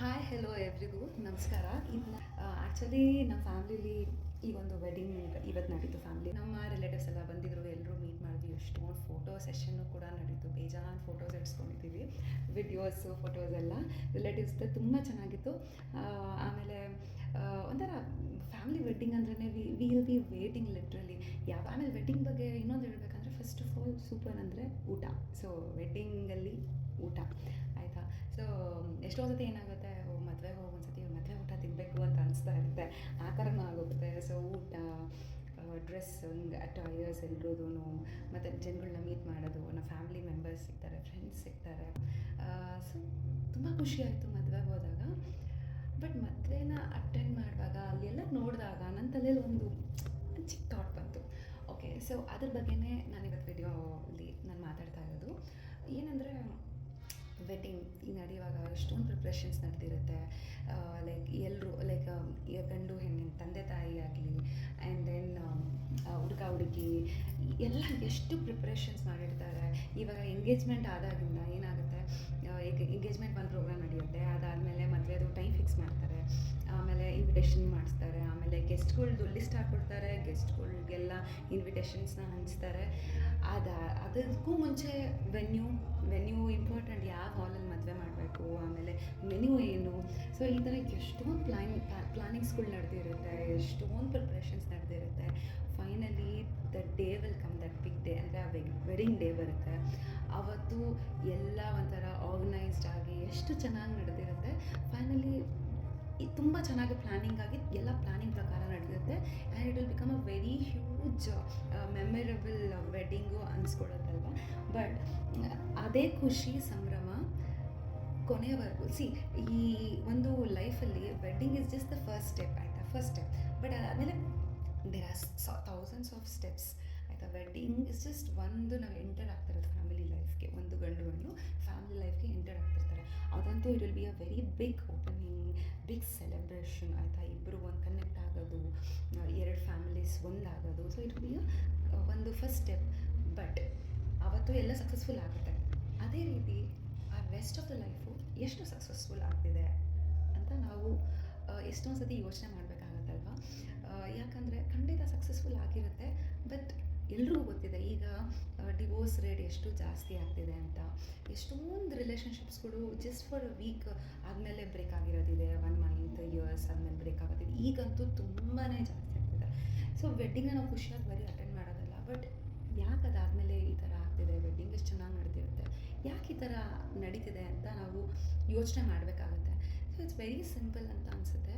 Hi hello ಎವ್ರಿಗೂ ನಮಸ್ಕಾರ. ಇನ್ನು actually ನಮ್ಮ ಫ್ಯಾಮ್ಲಿಲಿ ಈ ಒಂದು ವೆಡ್ಡಿಂಗ್ ಇವತ್ತು ನಡೀತು. ಫ್ಯಾಮ್ಲಿ ನಮ್ಮ ರಿಲೇಟಿವ್ಸ್ ಎಲ್ಲ ಬಂದಿದ್ದರು, ಎಲ್ಲರೂ ಮೀಟ್ ಮಾಡಿದ್ವಿ. ಎಷ್ಟೊಂದು ಫೋಟೋ ಸೆಷನ್ನು ಕೂಡ ನಡೀತು. ಬೇಜಾನ್ ಫೋಟೋಸ್ ಇಡ್ಸ್ಕೊಂಡಿದ್ದೀವಿ, ವಿಡಿಯೋಸು ಫೋಟೋಸ್ ಎಲ್ಲ ರಿಲೇಟಿವ್ಸ್ದು ತುಂಬ ಚೆನ್ನಾಗಿತ್ತು. ಆಮೇಲೆ ಒಂಥರ ಫ್ಯಾಮಿಲಿ ವೆಡ್ಡಿಂಗ್ ಅಂದ್ರೆ ವಿಲ್ ಬಿ ವೇಟಿಂಗ್ ಲಿಟ್ರಲಿ. ಆಮೇಲೆ ವೆಡ್ಡಿಂಗ್ ಬಗ್ಗೆ ಇನ್ನೊಂದು ಹೇಳ್ಬೇಕಂದ್ರೆ ಫಸ್ಟ್ ಆಫ್ ಆಲ್ ಸೂಪರ್ ಅಂದರೆ ಊಟ. ಸೊ ವೆಡ್ಡಿಂಗಲ್ಲಿ ಊಟ ಆಯಿತಾ. ಸೊ ಎಷ್ಟೋ ಸತಿ ಏನಾಗುತ್ತೆ, ಮದುವೆಗೆ ಹೋಗಿ ಒಂದ್ಸತಿ ಮದುವೆ ಊಟ ತಿನ್ನಬೇಕು ಅಂತ ಅನಿಸ್ತಾ ಇರುತ್ತೆ, ಆ ಥರನೂ ಆಗೋಗುತ್ತೆ. ಸೊ ಊಟ, ಡ್ರೆಸ್, ಅಟೈರ್ಸ್ ಎಲ್ರದೂ, ಮತ್ತು ಜನಗಳನ್ನ ಮೀಟ್ ಮಾಡೋದು, ನಮ್ಮ ಫ್ಯಾಮಿಲಿ ಮೆಂಬರ್ಸ್ ಸಿಗ್ತಾರೆ, ಫ್ರೆಂಡ್ಸ್ ಸಿಗ್ತಾರೆ. ಸೊ ತುಂಬ ಖುಷಿಯಾಯಿತು ಮದುವೆಗೆ ಹೋದಾಗ. ಬಟ್ ಮದುವೆನ ಅಟೆಂಡ್ ಮಾಡುವಾಗ ಅಲ್ಲೆಲ್ಲ ನೋಡಿದಾಗ ನನ್ನ ತಲೆಯಲ್ಲಿ ಒಂದು ಚಿಕ್ಕ ಥಾಟ್ ಬಂತು. ಓಕೆ, ಸೊ ಅದ್ರ ಬಗ್ಗೆನೇ ನಾನಿವತ್ತು ವಿಡಿಯೋಲಿ ನಾನು ಮಾತಾಡ್ತಾ ಇರೋದು. ಏನಂದರೆ ವೆಡ್ಡಿಂಗ್ ಈಗ ನಡೆಯುವಾಗ ಎಷ್ಟೊಂದು ಪ್ರಿಪ್ರೇಷನ್ಸ್ ನಡೆದಿರುತ್ತೆ. ಲೈಕ್ ಎಲ್ಲರೂ ಲೈಕ್ ಗಂಡು ಹೆಣ್ಣಿನ ತಂದೆ ತಾಯಿ ಆಗಲಿ, ಆ್ಯಂಡ್ ದೆನ್ ಹುಡುಗ ಹುಡುಗಿ ಎಲ್ಲ ಎಷ್ಟು ಪ್ರಿಪ್ರೇಷನ್ಸ್ ಮಾಡಿರ್ತಾರೆ. ಇವಾಗ ಎಂಗೇಜ್ಮೆಂಟ್ ಆದಾಗಿಂದ ಏನಾಗುತ್ತೆ, ಈಗ ಎಂಗೇಜ್ಮೆಂಟ್ ಒಂದು ಪ್ರೋಗ್ರಾಮ್ ನಡೆಯುತ್ತೆ, ಅದಾದಮೇಲೆ ಮದುವೆದು ಟೈಮ್ ಫಿಕ್ಸ್ ಮಾಡ್ತಾರೆ, ಆಮೇಲೆ ಇನ್ವಿಟೇಷನ್ ಮಾಡಿಸ್ತಾರೆ, ಆಮೇಲೆ ಗೆಸ್ಟ್ಗಳ್ದು ಲಿಸ್ಟ್ ಹಾಕ್ಕೊಡ್ತಾರೆ, ಗೆಸ್ಟ್ಗಳ್ಗೆಲ್ಲ ಇನ್ವಿಟೇಷನ್ಸ್ನ ಹಂಚ್ತಾರೆ. ಅದಕ್ಕೂ ಮುಂಚೆ ವೆನ್ಯೂ ಇಂಪಾರ್ಟೆಂಟ್. ಯಾವ ಹಾಲಲ್ಲಿ ಮದುವೆ ಮಾಡಬೇಕು, ಆಮೇಲೆ ಮೆನ್ಯೂ ಏನು. ಸೊ ಈ ಥರ ಎಷ್ಟೊಂದು ಪ್ಲಾನಿಂಗ್ಸ್ಗಳು ನಡೆದಿರುತ್ತೆ, ಎಷ್ಟೊಂದು ಪ್ರಿಪ್ರೇಷನ್ಸ್ ನಡೆದಿರುತ್ತೆ. Finally the day will come, that big day ಅಂದರೆ ಆ ವೆಡ್ಡಿಂಗ್ ಡೇ ಬರುತ್ತೆ. ಆವತ್ತು ಎಲ್ಲ ಒಂಥರ ಆರ್ಗನೈಸ್ಡ್ ಆಗಿ ಎಷ್ಟು ಚೆನ್ನಾಗಿ ನಡೆದಿರುತ್ತೆ. ಫೈನಲಿ ತುಂಬ ಚೆನ್ನಾಗಿ ಪ್ಲ್ಯಾನಿಂಗ್ ಆಗಿ ಎಲ್ಲ ಪ್ಲ್ಯಾನಿಂಗ್ ಪ್ರಕಾರ ನಡೆದಿರುತ್ತೆ. And it will become a very huge memorable wedding ಅನಿಸ್ಕೊಡುತ್ತಲ್ವ. ಬಟ್ ಅದೇ ಖುಷಿ ಸಂಭ್ರಮ ಕೊನೆಯವರೆಗೂ. ಈ ಒಂದು ಲೈಫಲ್ಲಿ wedding is just the first step, ಆಯಿತಾ, ಫಸ್ಟ್ ಸ್ಟೆಪ್. ಬಟ್ ಅದಾದಮೇಲೆ there are thousands of steps, ಆಯಿತಾ. ವೆಡ್ಡಿಂಗ್ ಇಸ್ ಜಸ್ಟ್ ಒಂದು ನಾವು ಎಂಟರ್ ಆಗ್ತಿರೋದು ಫ್ಯಾಮಿಲಿ ಲೈಫ್ಗೆ. ಒಂದು ಗಂಡು ಫ್ಯಾಮಿಲಿ ಲೈಫ್ಗೆ ಎಂಟರ್ ಆಗ್ತಿರ್ತಾರೆ. ಅದಂತೂ it will be a very big opening, big celebration, ಆಯಿತಾ. ಇಬ್ಬರು ಒಂದು ಕನೆಕ್ಟ್ ಆಗೋದು, ಎರಡು ಫ್ಯಾಮಿಲೀಸ್ ಒಂದಾಗೋದು. ಸೊ ಇಟ್ ವಿಲ್ ಬಿ ಒಂದು ಫಸ್ಟ್ ಸ್ಟೆಪ್. ಬಟ್ ಅವತ್ತು ಎಲ್ಲ ಸಕ್ಸಸ್ಫುಲ್ ಆಗುತ್ತೆ. ಅದೇ ರೀತಿ ಆ ರೆಸ್ಟ್ ಆಫ್ ದ ಲೈಫು ಎಷ್ಟು ಸಕ್ಸಸ್ಫುಲ್ ಆಗ್ತಿದೆ ಅಂತ ನಾವು ಎಷ್ಟೊಂದು ಸತಿ ಯೋಚನೆ ಮಾಡಬೇಕಾಗತ್ತಲ್ವ. ಯಾಕಂದರೆ ಖಂಡಿತ ಸಕ್ಸಸ್ಫುಲ್ ಆಗಿರುತ್ತೆ. ಬಟ್ ಎಲ್ರಿಗೂ ಗೊತ್ತಿದೆ ಈಗ ಡಿವೋರ್ಸ್ ರೇಟ್ ಎಷ್ಟು ಜಾಸ್ತಿ ಆಗ್ತಿದೆ ಅಂತ. ಎಷ್ಟೊಂದು ರಿಲೇಷನ್ಶಿಪ್ಸ್ಗಳು ಜಸ್ಟ್ ಫಾರ್ ಅ ವೀಕ್ ಆದಮೇಲೆ ಬ್ರೇಕ್ ಆಗಿರೋದಿದೆ, 1 ಮಂತ್, ಇಯರ್ಸ್ ಆದಮೇಲೆ ಬ್ರೇಕ್ ಆಗೋದಿದೆ. ಈಗಂತೂ ತುಂಬಾ ಜಾಸ್ತಿ ಆಗ್ತಿದೆ. ಸೊ ವೆಡ್ಡಿಂಗ್ನ ನಾವು ಖುಷಿಯಾಗಿ ಬರೀ ಅಟೆಂಡ್ ಮಾಡೋದಲ್ಲ, ಬಟ್ ಯಾಕೆ ಅದಾದಮೇಲೆ ಈ ಥರ ಆಗ್ತಿದೆ, ವೆಡ್ಡಿಂಗ್ ಎಷ್ಟು ಚೆನ್ನಾಗಿ ನಡೆದಿರುತ್ತೆ, ಯಾಕೆ ಈ ಥರ ನಡೀತಿದೆ ಅಂತ ನಾವು ಯೋಚನೆ ಮಾಡಬೇಕಾಗುತ್ತೆ. ಸೊ ಇಟ್ಸ್ ವೆರಿ ಸಿಂಪಲ್ ಅಂತ ಅನಿಸುತ್ತೆ.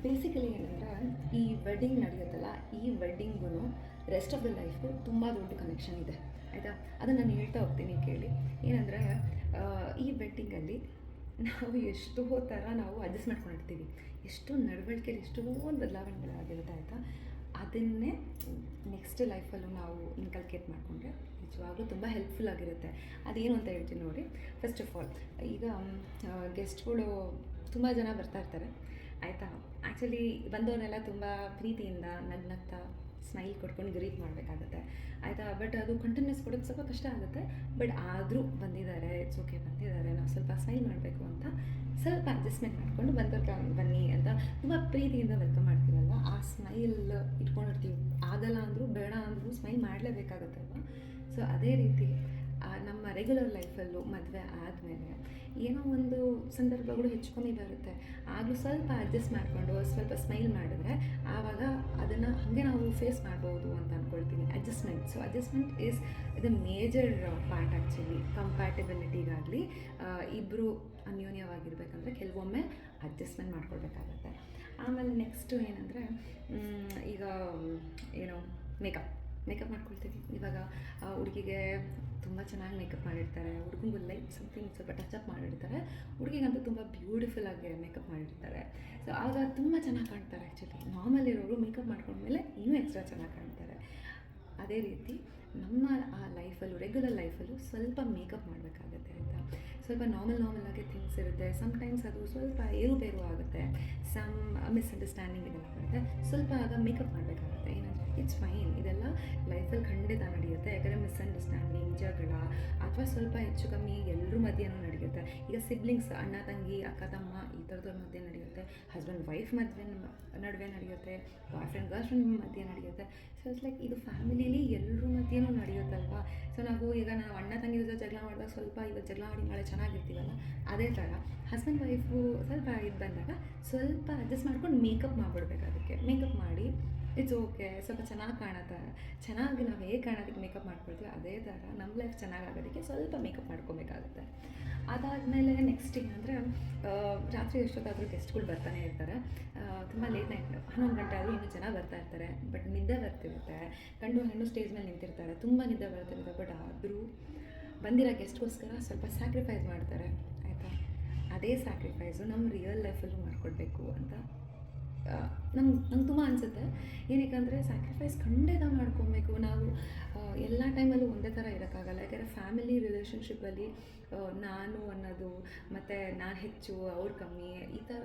ಬೇಸಿಕಲಿ ಏನಂದರೆ ಈ ವೆಡ್ಡಿಂಗ್ ನಡೆಯುತ್ತಲ್ಲ, ಈ ವೆಡ್ಡಿಂಗೂ ರೆಸ್ಟ್ ಆಫ್ ದ ಲೈಫ್ಗೂ ತುಂಬ ದೊಡ್ಡ ಕನೆಕ್ಷನ್ ಇದೆ, ಆಯಿತಾ. ಅದನ್ನು ನಾನು ಹೇಳ್ತಾ ಹೋಗ್ತೀನಿ, ಕೇಳಿ. ಏನಂದರೆ ಈ ವೆಡ್ಡಿಂಗಲ್ಲಿ ನಾವು ಎಷ್ಟೋ ಥರ ನಾವು ಅಡ್ಜಸ್ಟ್ ಮಾಡ್ಕೊಂಡಿರ್ತೀವಿ. ಎಷ್ಟೋ ನಡವಳಿಕೆಯಲ್ಲಿ ಎಷ್ಟೊಂದು ಬದಲಾವಣೆಗಳಾಗಿರುತ್ತೆ, ಆಯಿತಾ. ಅದನ್ನೇ ನೆಕ್ಸ್ಟ್ ಲೈಫಲ್ಲೂ ನಾವು ಇನ್ಕಲ್ಕೇಟ್ ಮಾಡಿಕೊಂಡ್ರೆ ನಿಜವಾಗ್ಲೂ ತುಂಬ ಹೆಲ್ಪ್ಫುಲ್ ಆಗಿರುತ್ತೆ. ಅದೇನು ಅಂತ ಹೇಳ್ತೀನಿ ನೋಡಿ. ಫಸ್ಟ್ ಆಫ್ ಆಲ್, ಈಗ ಗೆಸ್ಟ್ಗಳು ತುಂಬ ಜನ ಬರ್ತಾ ಇರ್ತಾರೆ, ಆಯಿತಾ. ಆ್ಯಕ್ಚುಲಿ ಬಂದವರೆಲ್ಲ ತುಂಬ ಪ್ರೀತಿಯಿಂದ ನಗ್ನಗ್ತಾ ಸ್ಮೈಲ್ ಕೊಡ್ಕೊಂಡು ಗ್ರೀಟ್ ಮಾಡಬೇಕಾಗತ್ತೆ, ಆಯಿತಾ. ಬಟ್ ಅದು ಕಂಟಿನ್ಯೂಸ್ ಕೊಡೋದು ಸ್ವಲ್ಪ ಕಷ್ಟ ಆಗುತ್ತೆ. ಬಟ್ ಆದರೂ ಬಂದಿದ್ದಾರೆ, ಇಟ್ಸ್ ಓಕೆ, ಬಂದಿದ್ದಾರೆ, ನಾವು ಸ್ವಲ್ಪ ಸ್ಮೈಲ್ ಮಾಡಬೇಕು ಅಂತ ಸ್ವಲ್ಪ ಅಡ್ಜಸ್ಟ್ಮೆಂಟ್ ಮಾಡಿಕೊಂಡು ಬಂದವ್ರಿಗೆ ಬನ್ನಿ ಅಂತ ತುಂಬ ಪ್ರೀತಿಯಿಂದ ವೆಲ್ಕಮ್ ಮಾಡ್ತೀವಲ್ವ. ಆ ಸ್ಮೈಲ್ ಇಟ್ಕೊಂಡಿರ್ತೀವಿ. ಆಗಲ್ಲ ಅಂದರೂ ಬೇಡ ಅಂದರೂ ಸ್ಮೈಲ್ ಮಾಡಲೇಬೇಕಾಗತ್ತಲ್ವ. ಸೊ ಅದೇ ರೀತಿ ನಮ್ಮ ರೆಗ್ಯುಲರ್ ಲೈಫಲ್ಲೂ ಮದುವೆ ಆದಮೇಲೆ ಏನೋ ಒಂದು ಸಂದರ್ಭಗಳು ಹೆಚ್ಚು ಕಮ್ಮಿ ಬರುತ್ತೆ. ಆಗಲೂ ಸ್ವಲ್ಪ ಅಡ್ಜಸ್ಟ್ ಮಾಡಿಕೊಂಡು ಸ್ವಲ್ಪ ಸ್ಮೈಲ್ ಮಾಡಿದ್ರೆ ಆವಾಗ ಅದನ್ನು ಹಾಗೆ ನಾವು ಫೇಸ್ ಮಾಡ್ಬೋದು ಅಂತ ಅಂದ್ಕೊಳ್ತೀನಿ. Adjustment. So adjustment is the major part actually. ಕಂಪ್ಯಾಟಿಬಿಲಿಟಿಗಾಗಲಿ ಇಬ್ಬರು ಅನ್ಯೋನ್ಯವಾಗಿರ್ಬೇಕಂದ್ರೆ ಕೆಲವೊಮ್ಮೆ ಅಡ್ಜಸ್ಟ್ಮೆಂಟ್ ಮಾಡ್ಕೊಳ್ಬೇಕಾಗತ್ತೆ. ಆಮೇಲೆ ನೆಕ್ಸ್ಟು ಏನಂದರೆ ಈಗ ಏನೋ ಮೇಕಪ್ ಮಾಡ್ಕೊಳ್ತೀವಿ. ಇವಾಗ ಹುಡುಗಿಗೆ ತುಂಬ ಚೆನ್ನಾಗಿ ಮೇಕಪ್ ಮಾಡಿರ್ತಾರೆ, ಹುಡುಗಂಗೂ ಲೈಕ್ ಸಮಥಿಂಗ್ ಸ್ವಲ್ಪ ಟಚಪ್ ಮಾಡಿರ್ತಾರೆ, ಹುಡುಗಿಗಂತೂ ತುಂಬ ಬ್ಯೂಟಿಫುಲ್ ಆಗಿ ಮೇಕಪ್ ಮಾಡಿರ್ತಾರೆ. ಸೊ ಆಗ ತುಂಬ ಚೆನ್ನಾಗಿ ಕಾಣ್ತಾರೆ. ಆ್ಯಕ್ಚುಲಿ ನಾರ್ಮಲ್ ಇರೋರು ಮೇಕಪ್ ಮಾಡ್ಕೊಂಡ್ಮೇಲೆ ಇನ್ನೂ ಎಕ್ಸ್ಟ್ರಾ ಚೆನ್ನಾಗಿ ಕಾಣ್ತಾರೆ. ಅದೇ ರೀತಿ ನಮ್ಮ ಆ ಲೈಫಲ್ಲೂ ರೆಗ್ಯುಲರ್ ಲೈಫಲ್ಲೂ ಸ್ವಲ್ಪ ಮೇಕಪ್ ಮಾಡಬೇಕಾಗತ್ತೆ ಆಯಿತಾ. ಸ್ವಲ್ಪ ನಾರ್ಮಲ್ ಆಗಿ ಥಿಂಗ್ಸ್ ಇರುತ್ತೆ, ಸಮ್ಟೈಮ್ಸ್ ಅದು ಸ್ವಲ್ಪ ಏರುಪೇರು ಆಗುತ್ತೆ, ಸಮ್ ಮಿಸ್ಅಂಡರ್ಸ್ಟ್ಯಾಂಡಿಂಗ್ ಇದೆಲ್ಲ ಬರುತ್ತೆ, ಸ್ವಲ್ಪ ಆಗ ಮೇಕಪ್ ಮಾಡಬೇಕಾಗುತ್ತೆ. ಏನಂದರೆ ಇಟ್ಸ್ ಫೈನ್, ಇದೆಲ್ಲ ಲೈಫಲ್ಲಿ ಖಂಡಿತ ನಡೆಯುತ್ತೆ. ಯಾಕಂದರೆ ಮಿಸ್ಅಂಡರ್ಸ್ಟ್ಯಾಂಡಿಂಗ್, ಜಗಳ ಅಥವಾ ಸ್ವಲ್ಪ ಹೆಚ್ಚು ಕಮ್ಮಿ ಎಲ್ಲರ ಮಧ್ಯೆನೂ ನಡೆಯುತ್ತೆ. ಈಗ ಸಿಬ್ಲಿಂಗ್ಸ್, ಅಣ್ಣ ತಂಗಿ, ಅಕ್ಕ ತಮ್ಮ, ಈ ಥರದ್ರ ಮಧ್ಯೆ ನಡೆಯುತ್ತೆ, ಹಸ್ಬೆಂಡ್ ವೈಫ್ ನಡುವೆ ನಡೆಯುತ್ತೆ, ಬಾಯ್ ಫ್ರೆಂಡ್ ಗರ್ಲ್ ಫ್ರೆಂಡ್ ಮಧ್ಯೆ ನಡೆಯುತ್ತೆ. ಸೊ ಇಟ್ಸ್ ಲೈಕ್ ಇದು ಫ್ಯಾಮಿಲೀಲಿ ಎಲ್ಲರ ಮಧ್ಯೆನೂ ನಡೆಯುತ್ತಲ್ವಾ. ಸೊ ನಾವು ಅಣ್ಣ ತಂಗಿ ಜೊತೆ ಜಗಳ ಮಾಡಿದಾಗ ಸ್ವಲ್ಪ ಇವತ್ತು ಜಗಳ ಆಡಿ ನಾಳೆ ಚೆನ್ನಾಗಿರ್ತೀವಲ್ಲ, ಅದೇ ಥರ ಹಸ್ಬೆಂಡ್ ವೈಫು ಸ್ವಲ್ಪ ಇದು ಬಂದಾಗ ಸ್ವಲ್ಪ ಅಡ್ಜಸ್ಟ್ ಮಾಡ್ಕೊಂಡು ಮೇಕಪ್ ಮಾಡಿಬಿಡ್ಬೇಕು. ಅದಕ್ಕೆ ಮೇಕಪ್ ಮಾಡಿ ಇಟ್ಸ್ ಓಕೆ, ಸ್ವಲ್ಪ ಚೆನ್ನಾಗಿ ನಾವು ಹೇಗೆ ಕಾಣೋದಕ್ಕೆ ಮೇಕಪ್ ಮಾಡ್ಕೊಳ್ತೀವಿ ಅದೇ ಥರ ನಮ್ಮ ಲೈಫ್ ಚೆನ್ನಾಗಾಗೋದಕ್ಕೆ ಸ್ವಲ್ಪ ಮೇಕಪ್ ಮಾಡ್ಕೊಬೇಕಾಗುತ್ತೆ. ಅದಾದಮೇಲೆ ನೆಕ್ಸ್ಟ್ ಏನಂದರೆ ರಾತ್ರಿ ಎಷ್ಟೊತ್ತಾದರೂ ಗೆಸ್ಟ್ಗಳು ಬರ್ತಾನೆ ಇರ್ತಾರೆ. ತುಂಬ ಲೇಟ್ ನೈಟ್ 11 ಗಂಟೆ ಆದರೂ ಇನ್ನೂ ಜನ ಬರ್ತಾ ಇರ್ತಾರೆ, ಬಟ್ ನಿದ್ದೆ ಬರ್ತಿರುತ್ತೆ. ಗಂಡು ಹೆಣ್ಣು ಸ್ಟೇಜ್ ಮೇಲೆ ನಿಂತಿರ್ತಾರೆ, ತುಂಬ ನಿದ್ದೆ ಬರ್ತಿರುತ್ತೆ. ಬಟ್ ಆದರೂ ಬಂದಿರೋ ಗೆಸ್ಟ್ಗೋಸ್ಕರ ಸ್ವಲ್ಪ ಸ್ಯಾಕ್ರಿಫೈಸ್ ಮಾಡ್ತಾರೆ ಆಯಿತಾ. ಅದೇ ಸ್ಯಾಕ್ರಿಫೈಸು ನಮ್ಮ ರಿಯಲ್ ಲೈಫಲ್ಲೂ ಮಾಡ್ಕೊಡ್ಬೇಕು ಅಂತ ನಂಗೆ ತುಂಬ ಅನಿಸುತ್ತೆ. ಏನಕ್ಕೆ ಸ್ಯಾಕ್ರಿಫೈಸ್ ಖಂಡಿತ ಮಾಡ್ಕೊಬೇಕು. ನಾವು ಎಲ್ಲ ಟೈಮಲ್ಲೂ ಒಂದೇ ಥರ ಇರೋಕ್ಕಾಗಲ್ಲ. ಯಾಕೆಂದರೆ ಫ್ಯಾಮಿಲಿ ರಿಲೇಷನ್ಶಿಪ್ಪಲ್ಲಿ ನಾನು ಅನ್ನೋದು ಮತ್ತು ನಾನು ಹೆಚ್ಚು ಅವ್ರು ಕಮ್ಮಿ, ಈ ಥರ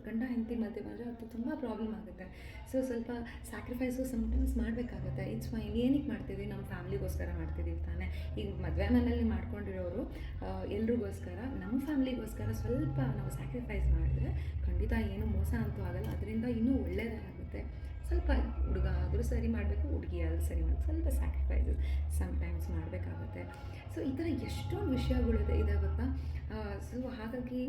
ಗಂಡ ಹೆಂಡತಿ ಮಧ್ಯೆ ಬಂದರೆ ಅದು ತುಂಬ ಪ್ರಾಬ್ಲಮ್ ಆಗುತ್ತೆ. ಸೊ ಸ್ವಲ್ಪ ಸ್ಯಾಕ್ರಿಫೈಸು ಸಮ್ಟೈಮ್ಸ್ ಮಾಡಬೇಕಾಗುತ್ತೆ. It's fine. ಏನಕ್ಕೆ ಮಾಡ್ತೀವಿ? ನಮ್ಮ ಫ್ಯಾಮ್ಲಿಗೋಸ್ಕರ ಮಾಡ್ತಿದ್ದೀವಿ ತಾನೇ. ಈಗ ಮದುವೆ ಮನೆಯಲ್ಲಿ ಮಾಡ್ಕೊಂಡಿರೋರು ಎಲ್ರಿಗೋಸ್ಕರ, ನಮ್ಮ ಫ್ಯಾಮ್ಲಿಗೋಸ್ಕರ ಸ್ವಲ್ಪ ನಾವು ಸ್ಯಾಕ್ರಿಫೈಸ್ ಮಾಡಿದ್ರೆ ಖಂಡಿತ ಏನೂ ಮೋಸ ಅಂತೂ ಆಗಲ್ಲ, ಅದರಿಂದ ಇನ್ನೂ ಒಳ್ಳೆಯದೇ ಆಗುತ್ತೆ. ಸ್ವಲ್ಪ ಹುಡುಗ ಆದರೂ ಸರಿ ಮಾಡಬೇಕು, ಹುಡುಗಿ ಆದರೂ ಸರಿ ಮಾಡಬೇಕು, ಸ್ವಲ್ಪ ಸ್ಯಾಕ್ರಿಫೈಸಸ್ ಸಮ್ಟೈಮ್ಸ್ ಮಾಡಬೇಕಾಗುತ್ತೆ. ಸೊ ಈ ಥರ ಎಷ್ಟೊಂದು ವಿಷಯಗಳಿದೆ ಗೊತ್ತಾ. ಸೊ ಹಾಗಾಗಿ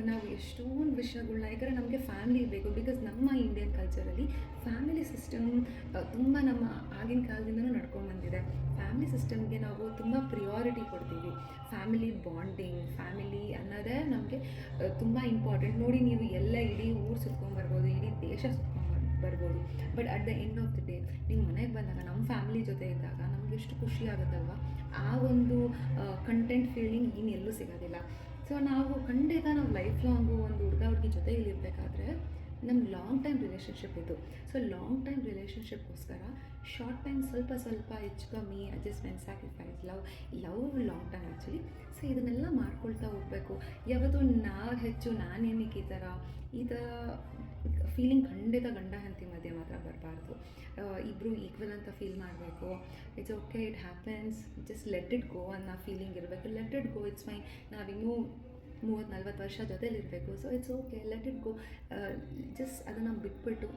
ನಾವು ಎಷ್ಟೊಂದು ವಿಷಯಗಳ್ನ, ಯಾಕಂದರೆ ನಮಗೆ ಫ್ಯಾಮಿಲಿ ಬೇಕು. ಬಿಕಾಸ್ ನಮ್ಮ ಇಂಡಿಯನ್ ಕಲ್ಚರಲ್ಲಿ ಫ್ಯಾಮಿಲಿ ಸಿಸ್ಟಮ್ ತುಂಬ ನಮ್ಮ ಆಗಿನ ಕಾಲದಿಂದನೂ ನಡ್ಕೊಂಡ್ಬಂದಿದೆ. ಫ್ಯಾಮಿಲಿ ಸಿಸ್ಟಮ್ಗೆ ನಾವು ತುಂಬ ಪ್ರಿಯಾರಿಟಿ ಕೊಡ್ತೀವಿ. ಫ್ಯಾಮಿಲಿ ಬಾಂಡಿಂಗ್, ಫ್ಯಾಮಿಲಿ ಅನ್ನೋದೇ ನಮಗೆ ತುಂಬ ಇಂಪಾರ್ಟೆಂಟ್. ನೋಡಿ, ನೀವು ಎಲ್ಲ ಇಡೀ ಊರು ಸುತ್ಕೊಂಡ್ಬರ್ಬೋದು, ಇಡೀ ದೇಶ ಬರ್ಬೋದು, but at the end of the day ನೀವು ಮನೆಗೆ ಬಂದಾಗ ನಮ್ಮ ಫ್ಯಾಮಿಲಿ ಜೊತೆ ಇದ್ದಾಗ ನಮ್ಗೆ ಎಷ್ಟು ಖುಷಿ ಆಗುತ್ತಲ್ವ. ಆ ಒಂದು ಕಂಟೆಂಟ್ ಫೀಲಿಂಗ್ ಇನ್ನೆಲ್ಲೂ ಸಿಗೋದಿಲ್ಲ. ಸೊ ನಾವು ಖಂಡಿತ ನಾವು ಲೈಫ್ ಲಾಂಗು ಒಂದು ಹುಡುಗಿ ಜೊತೆ ಇಲ್ಲಿರಬೇಕಾದ್ರೆ ನಮ್ಮ ಲಾಂಗ್ ಟೈಮ್ ರಿಲೇಷನ್ಶಿಪ್ ಇದು. ಸೊ ಲಾಂಗ್ ಟೈಮ್ ರಿಲೇಷನ್ಶಿಪ್ಗೋಸ್ಕರ ಶಾರ್ಟ್ ಟೈಮ್ ಸ್ವಲ್ಪ ಹೆಚ್ಚು ಕಮ್ಮಿ adjustment, sacrifice, love long time actually. So ಇದನ್ನೆಲ್ಲ ಮಾಡ್ಕೊಳ್ತಾ ಹೋಗಬೇಕು. ಯಾವತ್ತೂ ನಾವು ಹೆಚ್ಚು ನಾನೇನಕ್ಕೆ ಈ ಥರ ಫೀಲಿಂಗ್ ಖಂಡಿತ ಗಂಡ ಹೆಂಡತಿ ಮಧ್ಯೆ ಮಾತ್ರ ಬರಬಾರ್ದು. ಇಬ್ಬರು ಈಕ್ವಲ್ ಅಂತ ಫೀಲ್ ಮಾಡಬೇಕು. It's okay, it happens, just let it go ಅನ್ನೋ ಫೀಲಿಂಗ್ ಇರಬೇಕು. Let it go, it's fine. ನಾವಿನ್ನೂ 30-40 ವರ್ಷ ಜೊತೆಲಿರಬೇಕು. So it's okay, let it go. Just ಅದನ್ನು ಬಿಟ್ಬಿಟ್ಟು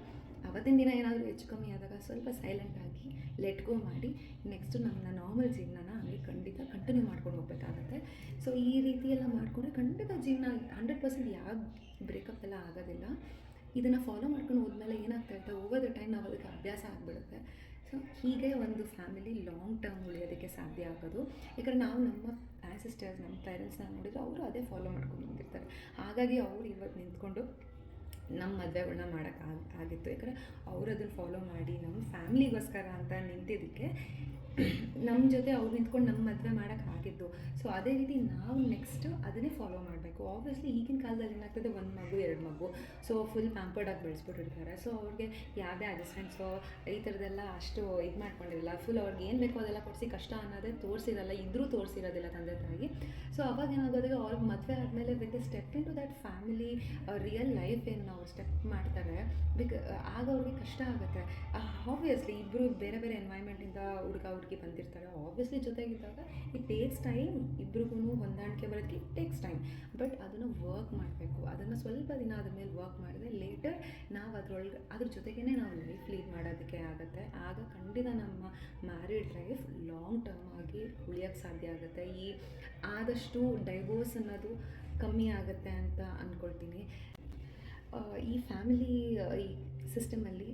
ಅವತ್ತಿನ ದಿನ ಏನಾದರೂ ಹೆಚ್ಚು ಕಮ್ಮಿ ಆದಾಗ ಸ್ವಲ್ಪ ಸೈಲೆಂಟಾಗಿ ಲೆಟ್ ಗೋ ಮಾಡಿ ನೆಕ್ಸ್ಟು ನಮ್ಮ ನಾರ್ಮಲ್ ಜೀವನನ ಹಂಗೆ ಖಂಡಿತ ಕಂಟಿನ್ಯೂ ಮಾಡ್ಕೊಂಡು ಹೋಗ್ಬೇಕಾಗತ್ತೆ. ಸೊ ಈ ರೀತಿ ಎಲ್ಲ ಮಾಡಿಕೊಂಡ್ರೆ ಖಂಡಿತ ಜೀವನ 100% ಯಾವ ಬ್ರೇಕಪ್ ಎಲ್ಲ ಆಗೋದಿಲ್ಲ. ಇದನ್ನು ಫಾಲೋ ಮಾಡ್ಕೊಂಡು ಹೋದ್ಮೇಲೆ ಏನಾಗ್ತಾಯಿರುತ್ತೆ, ಓವರ್ ದ ಟೈಮ್ ನಾವು ಅದಕ್ಕೆ ಅಭ್ಯಾಸ ಆಗಿಬಿಡುತ್ತೆ. ಸೊ ಹೀಗೆ ಒಂದು ಫ್ಯಾಮಿಲಿ ಲಾಂಗ್ ಟರ್ಮ್ ಉಳಿಯೋದಕ್ಕೆ ಸಾಧ್ಯ ಆಗೋದು. ಯಾಕಂದರೆ ನಾವು ನಮ್ಮ ಆ್ಯನ್ಸಿಸ್ಟರ್ಸ್, ನಮ್ಮ ಪೇರೆಂಟ್ಸ್ನ ನೋಡಿದರೆ ಅವರು ಅದೇ ಫಾಲೋ ಮಾಡ್ಕೊಂಡು ಬಂದಿರ್ತಾರೆ. ಹಾಗಾಗಿ ಅವರು ಇವತ್ತು ನಿಂತ್ಕೊಂಡು ನಮ್ಮ ಮದುವೆಗಳನ್ನ ಮಾಡೋಕ್ಕಾಗಿತ್ತು. ಯಾಕಂದರೆ ಅವರು ಅದನ್ನು ಫಾಲೋ ಮಾಡಿ ನಮ್ಮ ಫ್ಯಾಮ್ಲಿಗೋಸ್ಕರ ಅಂತ ನಿಂತಿದ್ದಕ್ಕೆ ನಮ್ಮ ಜೊತೆ ಅವ್ರು ನಿಂತ್ಕೊಂಡು ನಮ್ಮ ಮದುವೆ ಮಾಡೋಕ್ಕಾಗಿದ್ದು. ಸೊ ಅದೇ ರೀತಿ ನಾವು ನೆಕ್ಸ್ಟ್ ಅದನ್ನೇ ಫಾಲೋ ಮಾಡಬೇಕು. ಆಬ್ವಿಯಸ್ಲಿ ಈಗಿನ ಕಾಲದಲ್ಲಿ ಏನಾಗ್ತದೆ, 1 ಮಗು 2 ಮಗು, ಸೊ ಫುಲ್ ಪ್ಯಾಂಪರ್ಡಾಗಿ ಬೆಳೆಸ್ಬಿಟ್ಟಿರ್ತಾರೆ. ಸೊ ಅವ್ರಿಗೆ ಯಾವುದೇ ಅಡ್ಜಸ್ಟ್ಮೆಂಟ್ಸು ಈ ಥರದ್ದೆಲ್ಲ ಅಷ್ಟು ಇದು ಮಾಡ್ಕೊಂಡಿರಲ್ಲ. ಫುಲ್ ಅವ್ರಿಗೆ ಏನು ಬೇಕೋ ಅದೆಲ್ಲ ಕೊಡಿಸಿ ಕಷ್ಟ ಅನ್ನೋದೇ ತೋರಿಸಿರಲ್ಲ, ಇದ್ರೂ ತೋರಿಸಿರೋದಿಲ್ಲ ತಂದೆ ತಾಯಿ. ಸೊ ಅವಾಗ ಏನಾಗೋದಾಗ ಅವ್ರಿಗೆ ಮದುವೆ ಆದಮೇಲೆ with step into that family real life ಏನು ನಾವು ಸ್ಟೆಪ್ ಮಾಡ್ತಾರೆ, ಆಗ ಅವ್ರಿಗೆ ಕಷ್ಟ ಆಗುತ್ತೆ. ಆಬ್ವಿಯಸ್ಲಿ ಇಬ್ಬರು ಬೇರೆ ಬೇರೆ ಎನ್ವೈರ್ಮೆಂಟಿಂದ ಹುಡುಗಿ ಬಂದಿರ್ತಾರೆ. ಆಬ್ವಿಯಸ್ಲಿ ಜೊತೆಗಿದ್ದಾಗ ಇಟ್ ಟೇಕ್ಸ್ ಟೈಮ್, ಇಬ್ರಿಗೂ ಹೊಂದಾಣಿಕೆ ಬರೋದಕ್ಕೆ ಇಟ್ ಟೇಕ್ಸ್ ಟೈಮ್. ಬಟ್ ಅದನ್ನು ವರ್ಕ್ ಮಾಡಬೇಕು. ಅದನ್ನು ಸ್ವಲ್ಪ ದಿನ ಅದ್ರ ಮೇಲೆ ವರ್ಕ್ ಮಾಡಿದ್ರೆ ಲೇಟರ್ ನಾವು ಅದ್ರ ಜೊತೆಗೇ ನಾವು ಲೈಫ್ ಲೀಡ್ ಮಾಡೋದಕ್ಕೆ ಆಗುತ್ತೆ. ಆಗ ಖಂಡಿತ ನಮ್ಮ ಮ್ಯಾರಿಡ್ ಲೈಫ್ ಲಾಂಗ್ ಟರ್ಮ್ ಆಗಿ ಉಳಿಯೋಕ್ಕೆ ಸಾಧ್ಯ ಆಗುತ್ತೆ. ಆದಷ್ಟು ಡೈವೋರ್ಸ್ ಅನ್ನೋದು ಕಮ್ಮಿ ಆಗುತ್ತೆ ಅಂತ ಅಂದ್ಕೊಳ್ತೀನಿ. ಈ ಫ್ಯಾಮಿಲಿ ಈ ಸಿಸ್ಟಮಲ್ಲಿ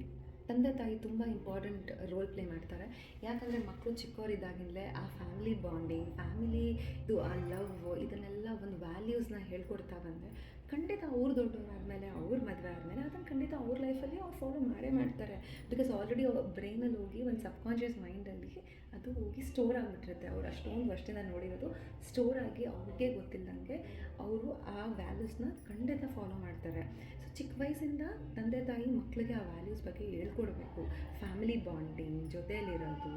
ತಂದೆ ತಾಯಿ ತುಂಬ ಇಂಪಾರ್ಟೆಂಟ್ ರೋಲ್ ಪ್ಲೇ ಮಾಡ್ತಾರೆ. ಯಾಕಂದರೆ ಮಕ್ಕಳು ಚಿಕ್ಕವರಿದ್ದಾಗಿಂದಲೇ ಆ ಫ್ಯಾಮಿಲಿ ಬಾಂಡಿಂಗ್, ಫ್ಯಾಮಿಲಿ ಇದು ಆ ಲವ್, ಇದನ್ನೆಲ್ಲ ಒಂದು ವ್ಯಾಲ್ಯೂಸ್ನ ಹೇಳ್ಕೊಡ್ತಾ ಬಂದರೆ ಖಂಡಿತ ಅವ್ರು ದೊಡ್ಡವರಾದಮೇಲೆ ಅವ್ರ ಮದುವೆ ಆದಮೇಲೆ ಅದನ್ನು ಖಂಡಿತ ಅವ್ರ ಲೈಫಲ್ಲಿ ಅವ್ರು ಫಾಲೋ ಮಾಡೇ ಮಾಡ್ತಾರೆ. ಬಿಕಾಸ್ ಆಲ್ರೆಡಿ ಅವ್ರ ಬ್ರೈನಲ್ಲಿ ಹೋಗಿ ಒಂದು ಸಬ್ಕಾನ್ಷಿಯಸ್ ಮೈಂಡಲ್ಲಿ ಅದು ಹೋಗಿ ಸ್ಟೋರ್ ಆಗಿಬಿಟ್ಟಿರುತ್ತೆ. ಅವ್ರು ಅಷ್ಟೊಂದು ವರ್ಷದಿಂದ ನೋಡಿರೋದು ಸ್ಟೋರ್ ಆಗಿ ಅವ್ರಿಗೆ ಗೊತ್ತಿಲ್ಲದಂಗೆ ಅವರು ಆ ವ್ಯಾಲ್ಯೂಸ್ನ ಖಂಡಿತ ಫಾಲೋ ಮಾಡ್ತಾರೆ. ಸೊ ಚಿಕ್ಕ ವಯಸ್ಸಿಂದ ತಂದೆ ತಾಯಿ ಮಕ್ಕಳಿಗೆ ಆ ವ್ಯಾಲ್ಯೂಸ್ ಬಗ್ಗೆ ಹೇಳ್ಕೊಡ್ಬೇಕು. ಫ್ಯಾಮಿಲಿ ಬಾಂಡಿಂಗ್, ಜೊತೆಯಲ್ಲಿರೋದು,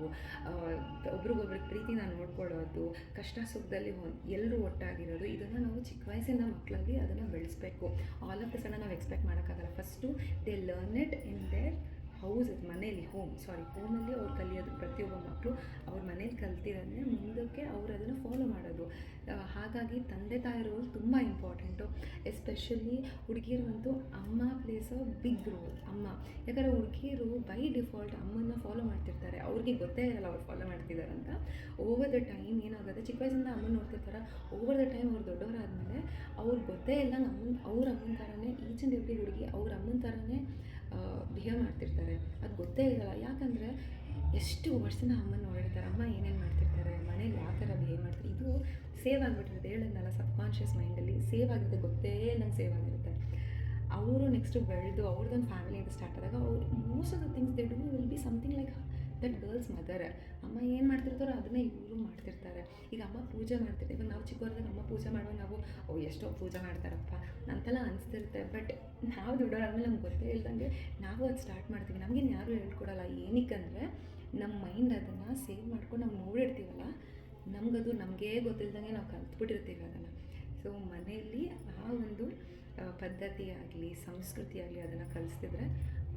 ಒಬ್ರಿಗೊಬ್ರಿಗೆ ಪ್ರೀತಿನ ನೋಡ್ಕೊಳ್ಳೋದು, ಕಷ್ಟ ಸುಖದಲ್ಲಿ ಎಲ್ಲರೂ ಒಟ್ಟಾಗಿರೋದು, ಇದನ್ನು ನಾವು ಚಿಕ್ಕ ವಯಸ್ಸಿಂದ ಮಕ್ಕಳಲ್ಲಿ ಅದನ್ನು ಬೆಳೆಸಬೇಕು. ಆಲ್ ಆಫ್ ದ ಸಡನ್ ನಾವು ಎಕ್ಸ್ಪೆಕ್ಟ್ ಮಾಡೋಕ್ಕಾಗಲ್ಲ. First they learn it in their house, ಮನೇಲಿ ಹೋಮಲ್ಲಿ ಅವ್ರು ಕಲಿಯೋದು. ಪ್ರತಿಯೊಬ್ಬ ಮಕ್ಕಳು ಅವ್ರ ಮನೇಲಿ ಕಲ್ತಿರೋದೇ ಮುಂದಕ್ಕೆ ಅವ್ರು ಅದನ್ನು ಫಾಲೋ ಮಾಡೋದು. ಹಾಗಾಗಿ ತಂದೆ ತಾಯಿ ರೋಲ್ ತುಂಬ ಇಂಪಾರ್ಟೆಂಟು. ಎಸ್ಪೆಷಲಿ ಹುಡುಗಿಯರಂತೂ ಅಮ್ಮ ಪ್ಲೇಸ್ ಅ ಬಿಗ್ ರೋಲ್. ಅಮ್ಮ, ಯಾಕಂದರೆ ಹುಡುಗಿಯರು ಬೈ ಡಿಫಾಲ್ಟ್ ಅಮ್ಮನ್ನ ಫಾಲೋ ಮಾಡ್ತಿರ್ತಾರೆ. ಅವ್ರಿಗೆ ಗೊತ್ತೇ ಇರಲ್ಲ ಅವ್ರು ಫಾಲೋ ಮಾಡ್ತಿದ್ದಾರೆ ಅಂತ. ಓವರ್ ದ ಟೈಮ್ ಏನಾಗುತ್ತೆ, ಚಿಕ್ಕ ವಯಸ್ಸಿಂದ ಅಮ್ಮನ ನೋಡ್ತಿರ್ತಾರೆ. ಓವರ್ ದ ಟೈಮ್ ಅವ್ರು ದೊಡ್ಡವರಾದಮೇಲೆ ಅವ್ರಿಗೆ ಗೊತ್ತೇ ಇಲ್ಲ ಅವ್ರ ಅಮ್ಮನ ಥರನೇ ಈಚ್ ಆ್ಯಂಡ್ ಎವ್ರಿ ಹುಡುಗಿ ಅವ್ರ ಅಮ್ಮನ ಥರನೇ ಬಿಹೇವ್ ಮಾಡ್ತಿರ್ತಾರೆ. ಅದು ಗೊತ್ತೇ ಇರಲ್ಲ. ಯಾಕಂದರೆ ಎಷ್ಟು ವರ್ಷದಿಂದ ಅಮ್ಮನ ನೋಡಿರ್ತಾರೆ, ಅಮ್ಮ ಏನೇನು ಮಾಡ್ತಿರ್ತಾರೆ, ಮನೇಲಿ ಯಾವ ಥರ ಬಿಹೇವ್ ಮಾಡ್ತಾರೆ, ಇದು ಸೇವ್ ಆಗಿಬಿಟ್ಟಿರುತ್ತೆ. ಹೇಳಿದ್ನಲ್ಲ, ಸಬ್ಕಾನ್ಷಿಯಸ್ ಮೈಂಡಲ್ಲಿ ಸೇವ್ ಆಗಿರುತ್ತೆ. ಗೊತ್ತೇ ನಂಗೆ ಸೇವ್ ಆಗಿರುತ್ತೆ. ಅವರು ನೆಕ್ಸ್ಟು ಬೆಳೆದು ಅವ್ರದ್ದೊಂದು ಫ್ಯಾಮಿಲಿ ಅಂತ ಸ್ಟಾರ್ಟ್ ಆದಾಗ ಅವ್ರು most of the things they do will be something like that girls mother. ಅಮ್ಮ ಏನು ಮಾಡ್ತಿರ್ತಾರೋ ಅದನ್ನೇ ಇವರು ಮಾಡ್ತಿರ್ತಾರೆ. ಈಗ ಅಮ್ಮ ಪೂಜೆ ಮಾಡ್ತಿರ್ತಾರೆ. ಇವಾಗ ನಾವು ಚಿಕ್ಕವರಾದಾಗ ಅಮ್ಮ ಪೂಜೆ ಮಾಡುವಾಗ ನಾವು ಎಷ್ಟೋ ಪೂಜೆ ಮಾಡ್ತಾರಪ್ಪ ಅಂತೆಲ್ಲ ಅನಿಸ್ತಿರುತ್ತೆ. ಬಟ್ ನಾವು ದೊಡ್ಡವರಾದ್ಮೇಲೆ ನಮ್ಗೆ ಗೊತ್ತೇ ಇಲ್ದಂಗೆ ನಾವು ಅದು ಸ್ಟಾರ್ಟ್ ಮಾಡ್ತೀವಿ. ನಮಗೇನು ಯಾರೂ ಹೇಳ್ಕೊಡಲ್ಲ. ಏನಕ್ಕಂದರೆ ನಮ್ಮ ಮೈಂಡ್ ಅದನ್ನು ಸೇವ್ ಮಾಡ್ಕೊಂಡು ನಾವು ನೋಡಿರ್ತೀವಲ್ಲ, ನಮಗದು ನಮಗೇ ಗೊತ್ತಿಲ್ದಂಗೆ ನಾವು ಕಲ್ತ್ಬಿಟ್ಟಿರ್ತೀವಿ ಅದನ್ನು. ಸೊ ಮನೆಯಲ್ಲಿ ಆ ಒಂದು ಪದ್ಧತಿ ಆಗಲಿ ಸಂಸ್ಕೃತಿ ಆಗಲಿ ಅದನ್ನು ಕಲಿಸ್ತಿದ್ರೆ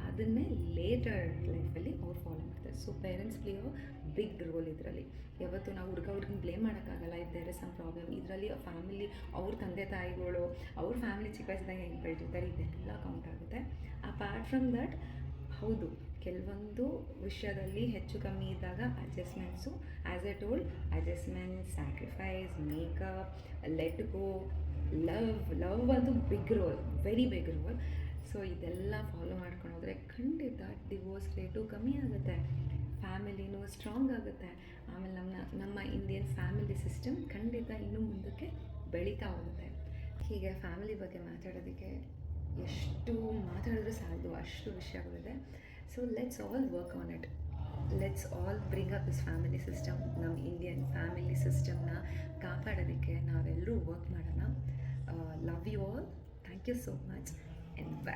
ಅದನ್ನೇ ಲೇಟರ್ ಲೈಫಲ್ಲಿ ಅವ್ರು ಫಾಲೋ ಮಾಡ್ತಾರೆ. So parents play a big role ಇದರಲ್ಲಿ. ಯಾವತ್ತು ನಾವು ಹುಡುಗನ ಬ್ಲೇಮ್ ಮಾಡೋಕ್ಕಾಗಲ್ಲ. If there is some problem, ಇದರಲ್ಲಿ ಫ್ಯಾಮಿಲಿ ಅವ್ರ ತಂದೆ ತಾಯಿಗಳು ಅವ್ರ ಫ್ಯಾಮಿಲಿ ಚಿಕ್ಕ ವಯಸ್ಸಿದಾಗ ಹೆಂಗೆ ಬೆಳೆದಿರ್ತಾರೆ ಇದೆಲ್ಲ ಕೌಂಟ್ ಆಗುತ್ತೆ. ಅಪಾರ್ಟ್ ಫ್ರಮ್ ದಟ್, ಹೌದು ಕೆಲವೊಂದು ವಿಷಯದಲ್ಲಿ ಹೆಚ್ಚು ಕಮ್ಮಿ ಇದ್ದಾಗ adjustments, as I told, adjustment, sacrifice, make up, let go, love ಅಂತೂ big role, very big role. So ಇದೆಲ್ಲ ಫಾಲೋ ಮಾಡ್ಕೊಂಡು ಹೋದರೆ ಖಂಡಿತ ಡಿವೋರ್ಸ್ ರೇಟು ಕಮ್ಮಿ ಆಗುತ್ತೆ, ಫ್ಯಾಮಿಲಿನೂ ಸ್ಟ್ರಾಂಗ್ ಆಗುತ್ತೆ. ಆಮೇಲೆ ನಮ್ಮ ಇಂಡಿಯನ್ ಫ್ಯಾಮಿಲಿ ಸಿಸ್ಟಮ್ ಖಂಡಿತ ಇನ್ನೂ ಮುಂದಕ್ಕೆ ಬೆಳೀತಾ ಹೋಗುತ್ತೆ. ಹೀಗೆ ಫ್ಯಾಮಿಲಿ ಬಗ್ಗೆ ಮಾತಾಡೋದಕ್ಕೆ ಎಷ್ಟು ಮಾತಾಡಿದ್ರೂ ಸಾಲದು, ಅಷ್ಟು ವಿಷಯಗಳಿದೆ. So let's all work on it. Let's all bring up this family system. ನಮ್ಮ ಇಂಡಿಯನ್ ಫ್ಯಾಮಿಲಿ ಸಿಸ್ಟಮ್ನ ಕಾಪಾಡೋದಕ್ಕೆ ನಾವೆಲ್ಲರೂ ವರ್ಕ್ ಮಾಡೋಣ. Love you all. Thank you so much and bye.